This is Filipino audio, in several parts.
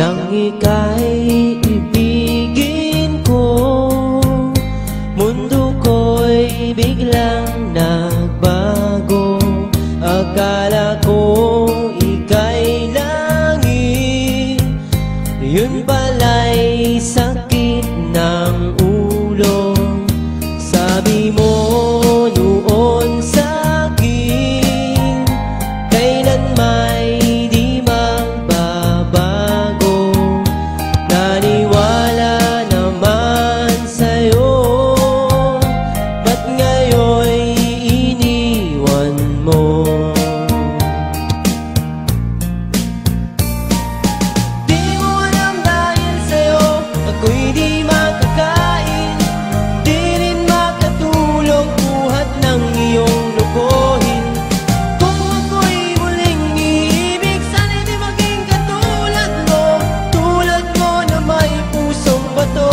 nang ika'y ibigin ko. Mundo ko'y biglang nagbago. Akala ko ika'y langit, yun pala'y sakit ng ulo. Sabi mo noon sa'kin, kailan may di magbabago. Naniwala naman sa'yo, ba't ngayon'y iniwan mo? Di mo alam dahil sa'yo ako'y di makakain, di rin makatulog buhat ng iyong lokohin. Kung ako'y muling iibig, sana'y di maging katulad mo, tulad mo na may pusong bato.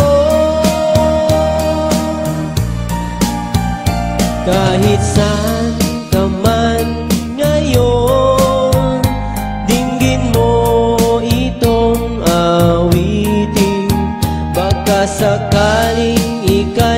Kahit saan ka man ngayon, dinggin mo itong awitin. Baka sakaling ika'y